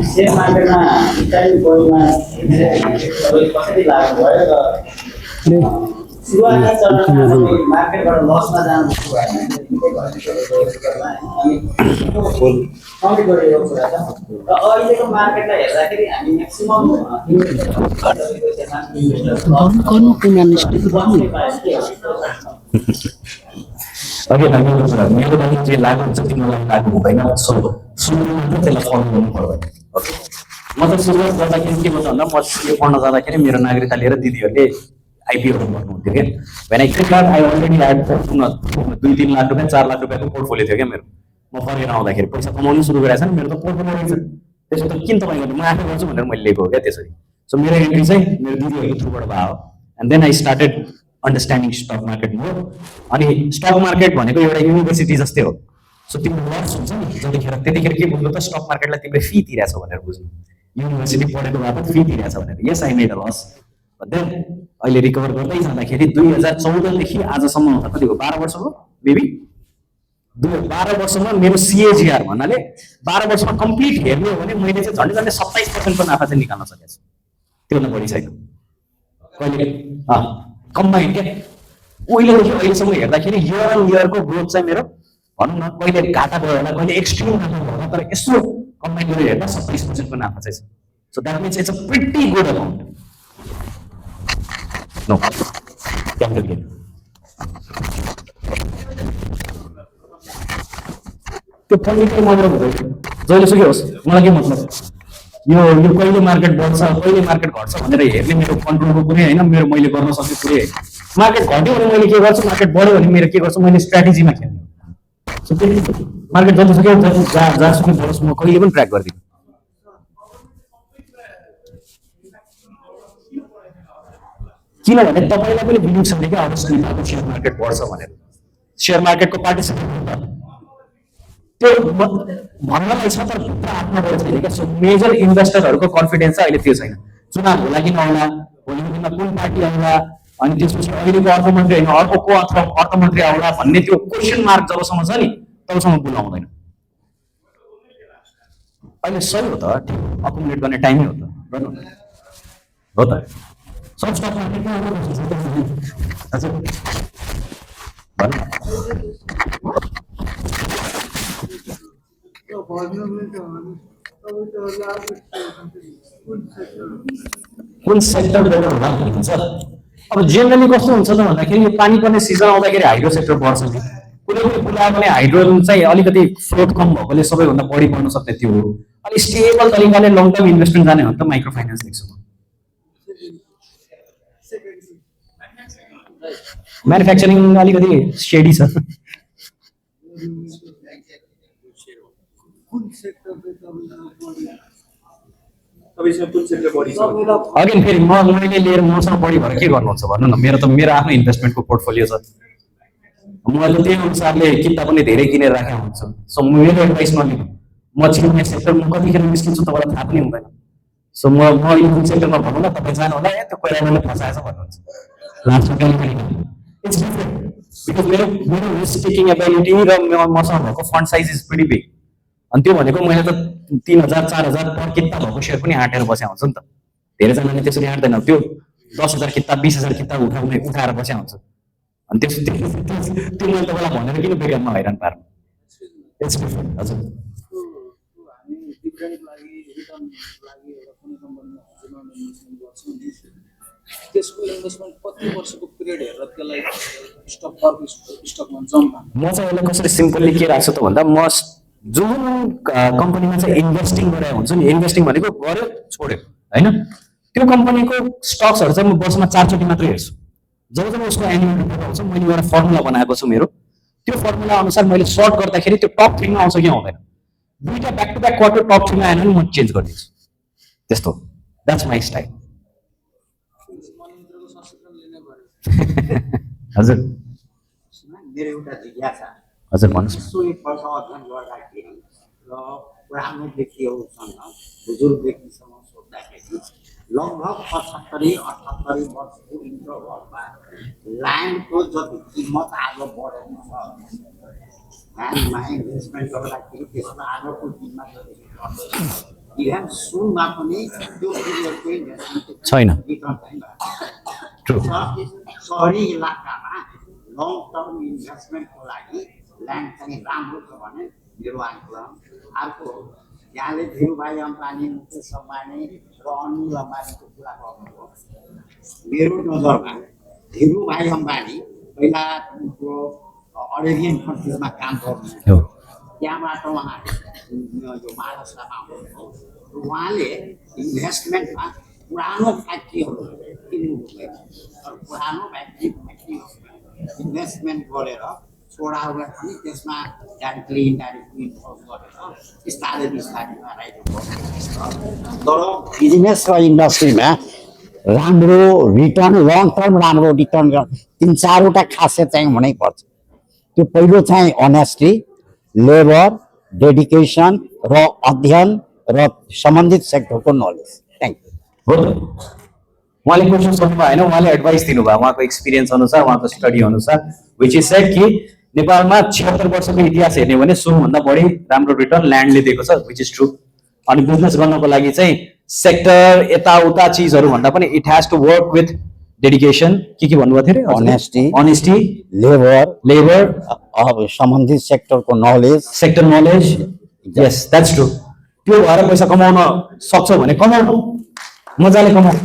Share मार्केटमा starting पोइन्टमा तपाईँ कसरी लाग्नुभयो र सुरुवाती चरणमा तपाईँ मार्केटबाट लसमा जानुभएको कम्प्लिट गरिएको कुरा छ र अहिलेको मार्केटलाई हेर्दाखेरि हामी म्याक्सिमम अघि मेरो लागि जे लागु हुन्छ तिमीलाई लागु हुँदैन सुरुमा मात्र त्यसलाई फलो गर्नु पर्दैन। ओके, म त सुरुवात गर्दाखेरि के भयो भन्दा म सिए पढ्न जाँदाखेरि मेरो नागरिकता लिएर दिदीहरूले आइपिओहरू गर्नुहुन्थ्यो क्या। When I click I already had 2-3 lakh रुपियाँ 4 लाख रुपियाँको पोर्टफोलियो थियो क्या मेरो। म फर्केर आउँदाखेरि पैसा कमाउनु सुरु गरेको छ नि, मेरो त पोर्टफोलियो रहेछ। त्यसो त किन तपाईँ गर्नु, म आफै गर्छु भनेर मैले लिएको हो क्या त्यसरी। सो मेरो एन्ट्री चाहिँ मेरो दिदीहरूको थ्रुबाट भयो। And then I started understanding stock market more. अनि स्टक मार्केट भनेको एउटा युनिभर्सिटी जस्तै हो। सो तिम्रो लस हुन्छ नि त्यतिखेर के बुझ्नु त स्टक मार्केटलाई तिमीले फी तिरेछ भनेर बुझ्नु। युनिभर्सिटी पढेको भए पनि फी तिरेछ भनेर। Yes I made a loss. Then अहिले रिकभर गर्दै जाँदाखेरि 2014 देखि आजसम्म कति हो 12 वर्ष हो बेबी। 12 वर्षमा मेरो सिएजिआर भन्नाले 12 वर्षमा कम्प्लिट हेर्ने हो भने मैले चाहिँ झन्डै 27% को नाफा चाहिँ निकाल्न सकेको छु। त्योभन्दा बढी छैन कहिले कम्बाइन्ड क्या। उहिलेदेखि अहिलेसम्म हेर्दाखेरि इयर अन इयरको ग्रोथ चाहिँ मेरो भनौँ न कहिले घाटा भयो होला कहिले एक्सट्रिम नाफा भयो होला, तर यसो कम्बाइन गरेर हेर्दा 27% को नाफा चाहिँ छ। So that means it's a pretty good amount. No capital gain त्यो पोलिटिकल मतलब हुँदैन। जहिले सुकै होस् मलाई के मतलब यो कहिले मार्केट बढ्छ कहिले मार्केट घट्छ भनेर हेर्ने मेरो कन्ट्रोलको कुरै होइन, मेरो मैले गर्न सक्ने कुरै होइन। मार्केट घट्यो भने मैले के गर्छु, मार्केट बढ्यो भने मेरो के गर्छु, मैले स्ट्राटेजीमा खेल्ने। सो मार्केट जति सक्यो जहाँसुकै बढोस् म कहिले पनि ट्र्याक गर्दिनँ। किनभने तपाईँलाई पनि बिलिभ छ कि अब सेयर मार्केट बढ्छ भनेर। सेयर मार्केटको पार्टिसिपेट त्यो भन्नलाई छ तर आत्मबल छैन क्या। सो मेजर इन्भेस्टरहरूको कन्फिडेन्स चाहिँ अहिले त्यो छैन। चुनाव होला कि नहोला, भोलिको दिनमा कुन पार्टी आउला, अनि त्यसपछि अहिलेको अर्थमन्त्री होइन अर्को को अर्थमन्त्री आउला भन्ने त्यो क्वेसन मार्क जबसम्म छ नि तबसम्म बोलाउँदैन। अहिले सही हो त, अकुमुलेट गर्ने टाइमै हो त, गर्नु हो त। सब स्टक मार्केटमा हजुर भन्नु कुन सेक्टरबाट होला भन्छ। अब जेनरली कस्तो हुन्छ त भन्दाखेरि यो पानी पर्ने सिजन आउँदाखेरि हाइड्रो सेक्टर बढ्छ नि। कुनै पनि कुरा पनि हाइड्रो चाहिँ अलिकति फ्लोट कम भएकोले सबैभन्दा बढी बढ्न सक्ने त्यो हो। अनि स्टेबल तरिकाले लङ टर्म इन्भेस्टमेन्ट जाने हो भने त माइक्रो फाइनेन्स देख्छु म। म्यानुफ्याक्चरिङ अलिकति शेडी छ। अगेन फेरि मैले लिएर मसँग बढी भएर के गर्नुहुन्छ भन्नु न। मेरो आफ्नो इन्भेस्टमेन्टको पोर्टफोलियो छ। मैले त्यही अनुसारले किताब पनि धेरै किनेर राखेको हुन्छ। सो मेरो एडभाइस नलिनु। म चिन्ने सेक्टर म कतिखेर निस्किन्छु तपाईँलाई थाहा पनि हुँदैन। सो म यो सेक्टरमा भनौँ न तपाईँ जानु होला त्यो कोइराले फसाएछ भन्नुहुन्छ लास्टमा कहिले इट्स डिफरेन्ट बिकज मेरो रिस्क टेकिङ एबिलिटी र मसँग भएको fund size is pretty big. अनि त्यो भनेको मैले त 3000-4000 पर किता भएको सेयर पनि आँटेर बस्या हुन्छ नि त। धेरैजनाले त्यसरी आँट्दैन। त्यो 10,000 किता 20,000 किता उठाएर बस्या हुन्छ। अनि त्यो मैले तपाईँलाई भनेर किन बेकारमा हैरान पार्नु। It's different. हजुर त्यसको इन्भेस्टमेन्ट कति वर्षको पिरियड हेरेर त्यसलाई स्टकमा जम्मा। म चाहिँ यसलाई कसरी सिम्पली के राख्छु त भन्दा म जुन कम्पनीमा चाहिँ इन्भेस्टिङ गरेर हुन्छ नि, इन्भेस्टिङ भनेको गर्यो छोड्यो होइन, त्यो कम्पनीको स्टक्सहरू चाहिँ म वर्षमा 4 चोटि मात्रै हेर्छु। जब उसको एनुअल रिपोर्ट आउँछ मैले एउटा फर्मुला बनाएको छु मेरो। त्यो फर्मुला अनुसार मैले सर्ट गर्दाखेरि त्यो टप 3 मा आउँछ कि आउँदैन। दुईटा back to back quarter top 3 मा आएन भने म चेन्ज गरिदिन्छु। त्यस्तो द्याट्स माई स्टाइल। हजुर मेरो एउटा जिज्ञासा हजुर भन्नुहोस्। सोही वर्ष अध्ययन गर्दाखेरि र पुरानो व्यक्तिहरूसँग बुजुर्ग व्यक्तिसँग सोद्धाखेरि लगभग 75-78 वर्षको इन्टरभलमा ल्यान्डको जति किम्मत आज बढेको छ ध्यानमा इन्भेस्टमेन्ट गर्दाखेरि त्यसमा आजको दिनमा इभेन सुनमा पनि त्यो पिरियडको इन्भेस्टमेन्ट छैन। रिटर्न छैन। ट्रु। सहरी इलाकामा लङ टर्म इन्भेस्टमेन्टको लागि ल्यान्ड चाहिँ राम्रो छ भने मेरो आकलन। अर्को यहाँले धीरुभाइ अम्बानी, मुकेश अम्बानी र अनिल अम्बानीको कुरा गर्नुभयो। मेरो नजरमा धीरुभाइ अम्बानी पहिला अरेबियन कन्ट्रिजमा काम गर्नुहुन्थ्यो। त्यहाँबाट उहाँ यो महाराष्ट्रमा आउनुभयो। उहाँले इन्भेस्टमेन्टमा पुरानो फ्याक्ट्रीहरू किन्नुभयो। पुरानो फ्याक्ट्रीहरूमा इन्भेस्टमेन्ट गरेर छोराहरूलाई पनि त्यसमा डाइरेक्टली इन्डाइरेक्टली इन्भल्भ गरेर बिस्तारै बिस्तारै तर बिजनेस र इन्डस्ट्रीमा राम्रो रिटर्न, लङ टर्म राम्रो रिटर्न 3-4वटा खासियत चाहिँ हुनैपर्छ। त्यो पहिलो चाहिँ अनेस्टी, लेबर, डेडिकेसन र अध्ययन र सम्बन्धित सेक्टरको नलेज। Thank you. हो त उहाँले क्वेसन सोध्नुभयो होइन, उहाँले एडभाइस दिनुभयो उहाँको एक्सपिरियन्स अनुसार, उहाँको स्टडी अनुसार, विच इज सेड कि नेपालमा 76 वर्षको इतिहास हेर्ने भने सुनभन्दा बढी राम्रो रिटर्न ल्यान्डले दिएको छ, विच इज ट्रु। अनि बिजनेस गर्नको लागि चाहिँ सेक्टर यताउता चिजहरू भन्दा पनि it has to work with dedication, के भन्नुभएको थियो अरे? अनेस्टी, लेबर, सम्बन्धित सेक्टरको knowledge, sector knowledge. Yes, that's true. त्यो भएर पैसा कमाउन सक्छ भने कमाउनु, मजाले कमाउनु।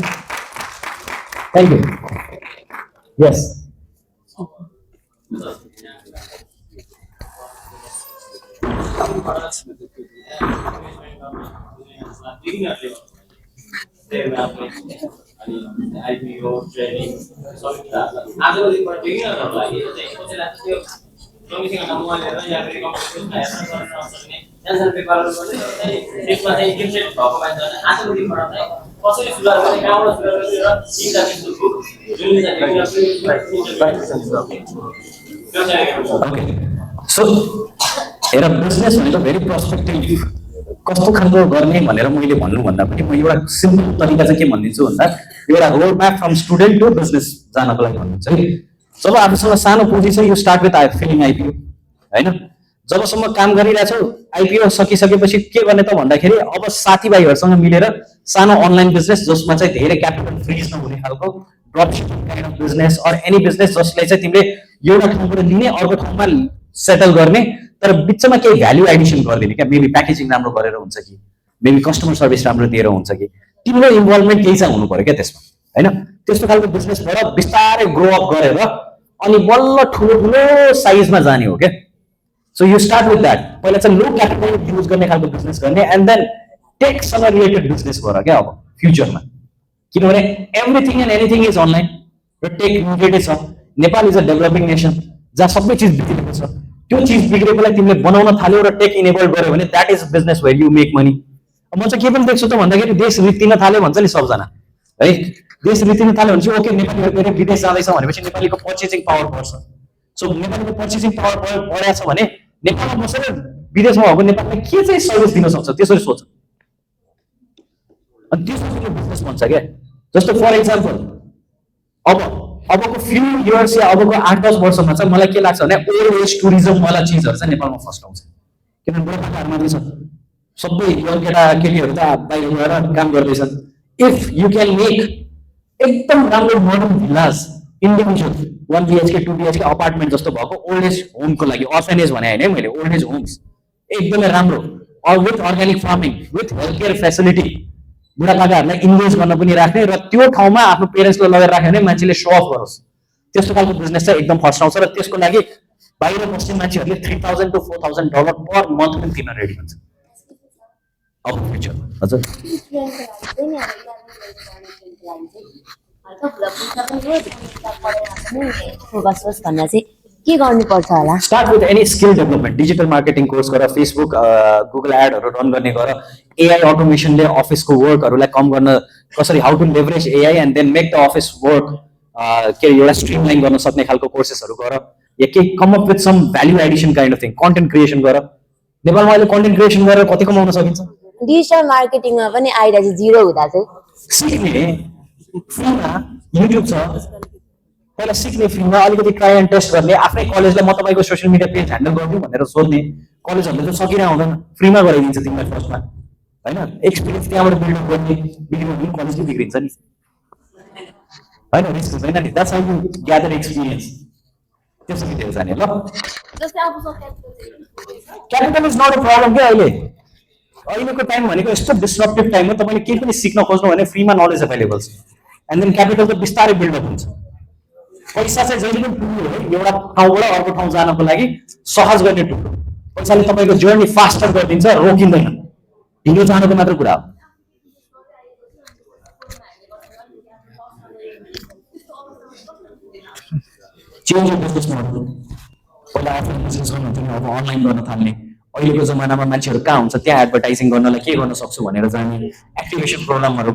Thank you. Yes, IPO trading आजको दिनमा बिगिनरहरूलाई चाहिँ कसैलाई त्यो कमिसन नमुहालेर या फेरि कम्पिटिसन हेर्न गर्न नसक्ने एन्सर पेपरहरू पनि त्यसमा चाहिँ इन्ट्रेस्ट भएको मान्छेहरूले आजको दिनमा चाहिँ कसरी सुधार गर्ने, कहाँबाट सुधार गर्ने र इन्टरनेसनल बुक जुन ओके। सो हेर, बिजनेस भनेको भेरी पर्सपेक्टिभ, कस्तो खालको गर्ने भनेर मैले भन्नुभन्दा पनि म एउटा सिम्पल तरिका चाहिँ के भनिदिन्छु भन्दा एउटा road map from student to business जानको लागि भन्नुहुन्छ है। जब आफूसँग सानो पुँजी छ, you start with filing IPO होइन। जबसम्म काम गरिरहेछौ, आइपिओ सकिसकेपछि के गर्ने त भन्दाखेरि अब साथीभाइहरूसँग मिलेर सानो अनलाइन बिजनेस जसमा चाहिँ धेरै क्यापिटल फ्रिज नहुने खालको dropshipping kind of business or any business जसलाई चाहिँ तिमीले एउटा ठाउँबाट लिने अर्को ठाउँमा सेटल गर्ने, तर बिचमा केही भ्याल्यु एडिसन गरिदिने क्या। मेबी प्याकेजिङ राम्रो गरेर हुन्छ कि, मेबी कस्टमर सर्भिस राम्रो दिएर हुन्छ कि, तिम्रो इन्भल्भमेन्ट केही चाहिँ हुनु पर्यो क्या त्यसमा होइन। त्यस्तो खालको बिजनेसबाट बिस्तारै ग्रो अप गरेर अनि बल्ल ठुलो ठुलो साइजमा जाने हो क्या। So you start with that. पहिला चाहिँ लो क्यापिटल युज गर्ने खालको बिजनेस गर्ने एन्ड देन टेकसँग रिलेटेड बिजनेस गर क्या अब फ्युचरमा, किनभने everything and anything is online र टेक रिलेटेड छ। Nepal is a developing nation जहाँ सबै चिज बिग्रेको छ। त्यो चिज बिग्रेकोलाई तिमीले बनाउन थाल्यौ र टेक इनेबल गर्यो भने that is business where you make money. म चाहिँ के पनि देख्छु त भन्दाखेरि देश रित्तिन थाल्यो भन्छ नि सबजना है। देश रित्तिन थाल्यो भने चाहिँ ओके, नेपालीहरू विदेश जाँदैछ भनेपछि नेपालीको पर्चेसिङ पावर बढ्छ। सो नेपालीको पर्चेसिङ पावर बढाएको छ भने नेपालमा बसेर विदेशमा भएको नेपालले के चाहिँ सर्भिस दिन सक्छ त्यसरी सोच, अनि त्यसरी बिजनेस भन्छ क्या। जस्तो फर इक्जाम्पल अबको फ्यु इयर्स या अबको 8-10 वर्षमा चाहिँ मलाई के लाग्छ भने ओल्ड एज टुरिज्म वाला चिजहरू चाहिँ नेपालमा फर्स्ट आउँछ। किनभने बुढापाकाहरू मात्रै छ, सबै यङ केटाकेटीहरू त बाहिर गएर काम गर्दैछन्। इफ यु क्यान मेक एकदम राम्रो modern villas, individual 1 BHK 2 BHK apartment जस्तो भएको ओल्ड एज होमको लागि, अर्फेनेज भने होइन है मैले, ओल्ड एज होम्स एकदमै राम्रो, with organic farming, with health care facility, बुढापाकाहरूलाई इन्भेस्ट गर्न पनि राख्ने र त्यो ठाउँमा आफ्नो पेरेन्ट्सलाई लगेर राख्यो भने मान्छेले सो अफ गरोस्। त्यस्तो खालको बिजनेस चाहिँ एकदम फर्स्ट आउँछ र त्यसको लागि बाहिर बस्ने मान्छेहरूले $3,000 to $4,000 पर मन्थ पनि तिर्न रेडी हुन्छ अब फ्युचर। हजुर फोकस भन्न चाहिँ के गर्नुपर्छ होला? Start with any skill development, digital marketing course गर, फेसबुक गुगल एडहरू रन गर्ने गर, एआई अटोमेसनले अफिसको वर्कहरूलाई कम गर्न कसरी, how to leverage AI and then make the office work के एउटा स्ट्रिमलाइन गर्न सक्ने खालको कोर्सेसहरू गर, या के come up with some value addition kind of thing, content creation गर। नेपालमा अहिले कन्टेन्ट क्रिएसन गरेर कति कमाउन सकिन्छ? डिजिटल मार्केटिङमा पनि आइडिया चाहिँ 0 हुँदा चाहिँ सिक्ने फ्रीमा युट्युब छ, पहिला सिक्ने फ्रीमा, अलिकति ट्राई एन्ड टेस्ट गर्ने, आफ्नै कलेजलाई म तपाईँको सोसियल मिडिया पेज ह्यान्डल गरिदिउँ भनेर सोध्ने। कलेजहरूले त सकिरह हुँदैन, फ्रीमा गराइदिन्छ तिमीलाई फर्स्टमा, होइन? एक्सपिरियन्स त्यहाँबाट बिल्डअप गर्ने बिल्डिङ पनि कलेजले बिग्रिन्छ नि, होइन? रिस्क छैन नि, that's how you gather experience. त्यसो कि जाने ल, capital is not a problem क्या। अहिलेको टाइम भनेको यस्तो डिस्ट्रप्टिभ टाइम हो, तपाईँले केही पनि सिक्न खोज्नु भने फ्रीमा नलेज एभाइलेबल छ, एन्ड देन क्यापिटल त बिस्तारै बिल्डअप हुन्छ। पैसा चाहिँ जहिले पनि टुलो हो, एउटा ठाउँबाट अर्को ठाउँ जानको लागि सहज गर्ने टुलो। पैसाले तपाईँको जर्नी फास्टर गरिदिन्छ, रोकिँदैन, ढिलो जानको मात्र कुरा हो। चेन्ज अफ बिजनेस मोडल, पहिला अफलाइन बिजनेस गर्नुहुन्थ्यो, अब अनलाइन गर्न थाल्ने। अहिलेको जमानामा मान्छेहरू कहाँ हुन्छ त्यहाँ एडभर्टाइजिङ गर्नलाई के गर्न सक्छु भनेर जाने, एक्टिभेसन प्रोग्रामहरू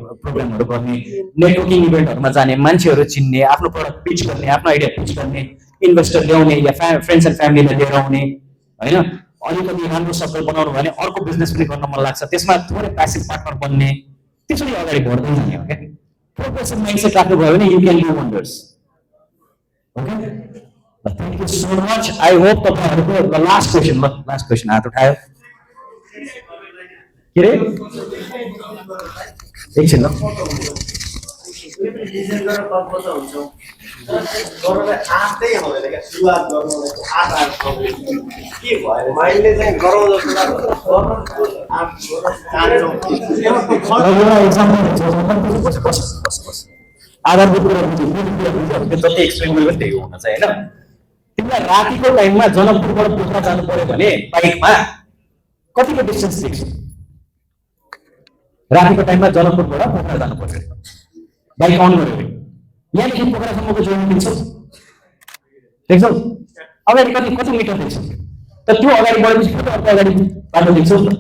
गर्ने, नेटवर्किङ इभेन्टहरूमा जाने, मान्छेहरू चिन्ने, आफ्नो प्रडक्ट पिच गर्ने, आफ्नो आइडिया पिच गर्ने, इन्भेस्टर ल्याउने या फ्रेन्ड्स एन्ड फ्यामिलीलाई लिएर आउने, होइन? अलिकति राम्रो सर्कल बनाउनु भने अर्को बिजनेस पनि गर्न मन लाग्छ, त्यसमा थोरै प्यासिभ पार्टनर बन्ने, त्यसरी अगाडि बढ्दै जाने हो क्या। प्रोग्रेसिभ माइन्डसेट राख्नुभयो भने you can do wonders. Okay, thank you so much. I hope तपाईँहरूको लास्ट क्वेसन हात उठायो के अरे? एकछिन ल, डिजाइन गरेर कम्पोज हुन्छौँ गर्नलाई आँटै हुँदैन क्या, सुरुवात गर्नुलाई आँट के भयो माइन्डले चाहिँ गरौँ जस्तो आधारभूत कुरा जति एक्सप्लेन गरेको त्यही हुन चाहिँ, होइन? तिमीलाई रातिको टाइममा जनकपुरबाट पोखरा जानु पर्यो भने बाइकमा कतिको डिस्टेन्स देख्छौ? रातिको टाइममा जनकपुरबाट पोखरा जानु पर्यो, बाइक अन गर्यो भने यहाँदेखि पोखरासम्मको जोड्नु मिल्छ, देख्छौ? अगाडि कति मिटर देख्छौ? त त्यो अगाडि बढेपछि कति अर्को अगाडि बाटो देख्छौ नि त।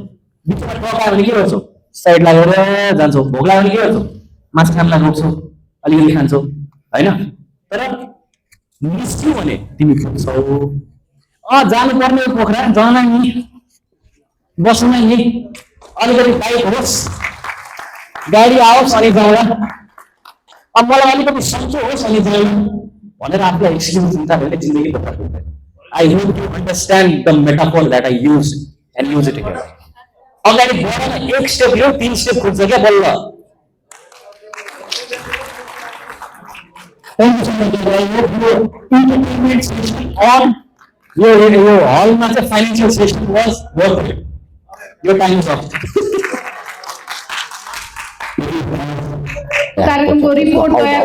बिचमा ट्रक आयो भने के गर्छौ? साइड लागेर जान्छौ। भोक लाग्यो भने के गर्छौ? माछा खानलाई रोक्छौ, अलिअलि खान्छौ, होइन? तर निस्क्यौ भने तिमी पुग्छौ। जानुपर्ने पोखरा जान नि, बस्नु नि, अलिकति बाइक होस्, गाडी आओस् अनि जाउँला, अब मलाई अलिकति सन्चो होस् अनि जाउँला भनेर आफूलाई एक्सपिरियन्स चिन्ता भने जिन्दगी त पर्दैन। I hope you understand the metaphor that I use and use it again. अगाडि बढेर एक स्टेप लियो, 3 स्टेप पुग्छ क्या बल्ल। Thank you so much. I hope your entertainment session on your hall master financial session was worth it. Your time is up. कार्यक्रमको report तयार